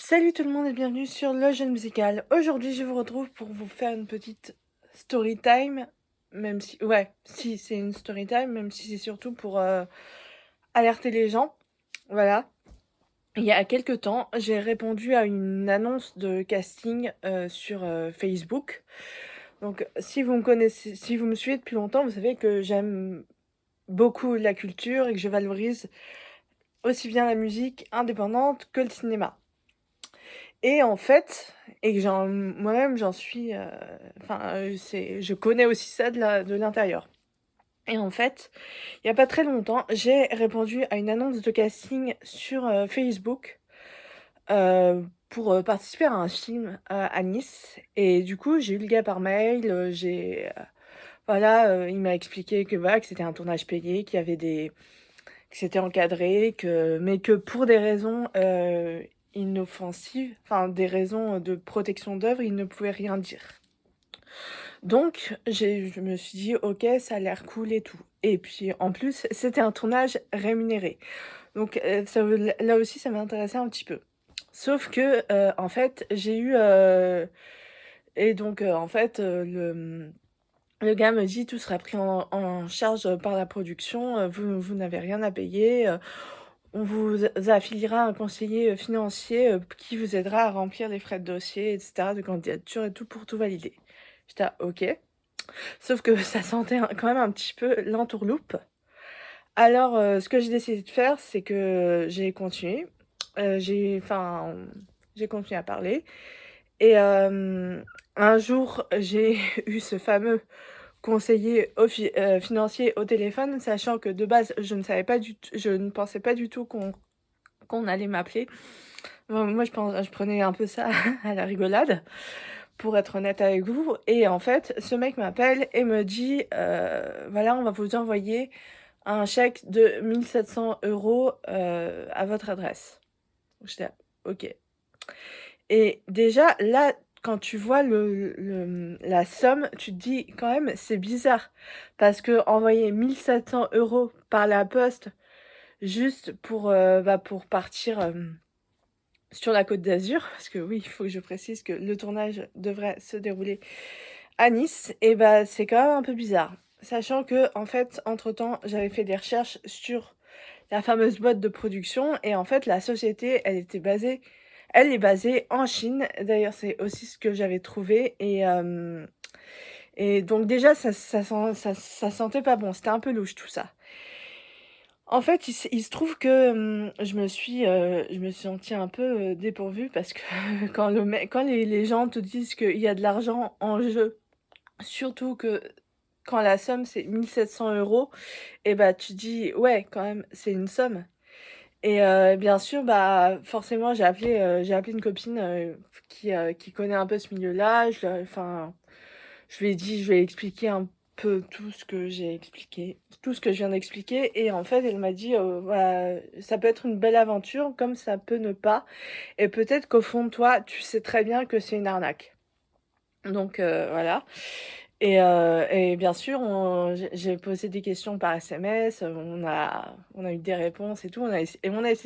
Salut tout le monde et bienvenue sur Le Jeune Musical. Aujourd'hui, je vous retrouve pour vous faire une petite story time, même si, ouais, si c'est une story time, même si c'est surtout pour alerter les gens. Voilà. Il y a quelques temps, j'ai répondu à une annonce de casting sur Facebook. Donc, si vous me connaissez, si vous me suivez depuis longtemps, vous savez que j'aime beaucoup la culture et que je valorise aussi bien la musique indépendante que le cinéma. Et en fait et que moi-même j'en suis, je connais aussi ça de l'intérieur. Et en fait, il y a pas très longtemps, j'ai répondu à une annonce de casting sur, Facebook, pour, participer à un film, à Nice. Et du coup, j'ai eu le gars par mail, il m'a expliqué que voilà, que c'était un tournage payé, que c'était encadré, que pour des raisons, inoffensives, enfin des raisons de protection d'œuvre, il ne pouvait rien dire. Donc je me suis dit: «OK, ça a l'air cool et tout», et puis en plus, c'était un tournage rémunéré. Donc là aussi, ça m'intéressait un petit peu. Sauf que, en fait, j'ai eu, en fait, le gars me dit: «Tout sera pris en charge par la production, vous n'avez rien à payer, on vous affiliera un conseiller, financier, qui vous aidera à remplir les frais de dossier et cetera, de candidature et tout pour tout valider». J'étais là: «OK». Sauf que ça sentait quand même un petit peu l'entourloupe. Alors, ce que j'ai décidé de faire, c'est que j'ai continué, j'ai continué à parler. Et un jour, j'ai eu ce fameux conseiller financier au téléphone, sachant que de base, je ne pensais pas du tout qu'on allait m'appeler. Moi, je prenais un peu ça à la rigolade, pour être honnête avec vous. Et en fait, ce mec m'appelle et me dit: «Voilà, on va vous envoyer un chèque de 1 700 € à votre adresse». J'étais là: «OK». Et déjà là, quand tu vois la somme, tu te dis quand même: «C'est bizarre». Parce qu'envoyer 1 700 € par la poste juste pour partir, sur la Côte d'Azur, parce que oui, il faut que je précise que le tournage devrait se dérouler à Nice, et bah, c'est quand même un peu bizarre. Sachant que en fait, entre-temps, j'avais fait des recherches sur la fameuse boîte de production, et en fait, la société, elle est basée en Chine. D'ailleurs, c'est aussi ce que j'avais trouvé. Et donc déjà, ça sentait pas bon, c'était un peu louche tout ça. En fait, il se trouve que, je me suis sentie un peu, dépourvue, parce que quand les gens te disent qu'il y a de l'argent en jeu, surtout que quand la somme c'est 1 700 €, et bah, tu dis: «Ouais, quand même, c'est une somme». Et bien sûr, bah, forcément, j'ai appelé une copine, qui connaît un peu ce milieu-là. Je lui ai expliqué un peu tout ce que je viens d'expliquer, et en fait, elle m'a dit: «Bah, ça peut être une belle aventure comme ça peut ne pas, et peut-être qu'au fond de toi, tu sais très bien que c'est une arnaque». Donc voilà. Et bien sûr, j'ai posé des questions par SMS, on a eu des réponses et tout, on a essayé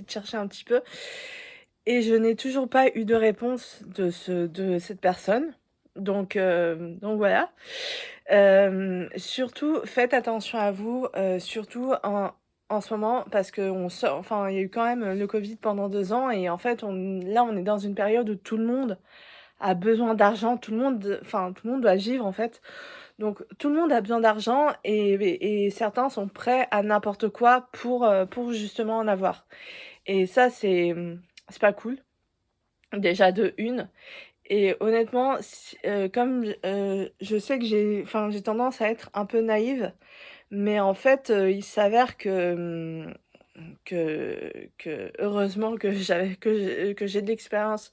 de chercher un petit peu, et je n'ai toujours pas eu de réponse de cette personne. Donc voilà. Surtout faites attention à vous, surtout en ce moment, parce qu'on sort, enfin, il y a eu quand même le Covid pendant 2 ans, et en fait, on est dans une période où tout le monde a besoin d'argent, tout le monde doit vivre, en fait. Donc tout le monde a besoin d'argent, et certains sont prêts à n'importe quoi pour justement en avoir. Et ça, c'est pas cool, déjà de une. Et honnêtement, comme je sais que j'ai tendance à être un peu naïve, mais en fait, il s'avère que heureusement que j'ai de l'expérience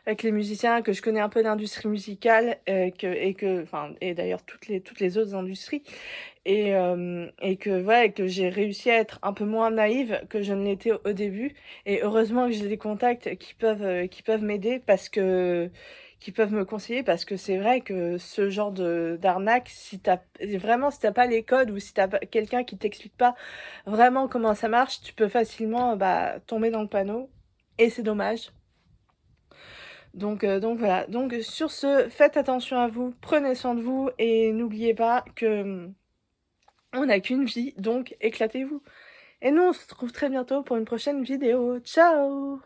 avec les musiciens, que je connais un peu l'industrie musicale, et d'ailleurs toutes les autres industries, et que voilà, et que j'ai réussi à être un peu moins naïve que je ne l'étais au début. Et heureusement que j'ai des contacts qui peuvent m'aider, qui peuvent me conseiller, parce que c'est vrai que ce genre de d'arnaque, si t'as pas les codes, ou si t'as pas quelqu'un qui t'explique pas vraiment comment ça marche, tu peux facilement, bah, tomber dans le panneau, et c'est dommage. Donc voilà. Donc sur ce, faites attention à vous, prenez soin de vous et n'oubliez pas que, on n'a qu'une vie, donc éclatez-vous. Et nous, on se retrouve très bientôt pour une prochaine vidéo. Ciao!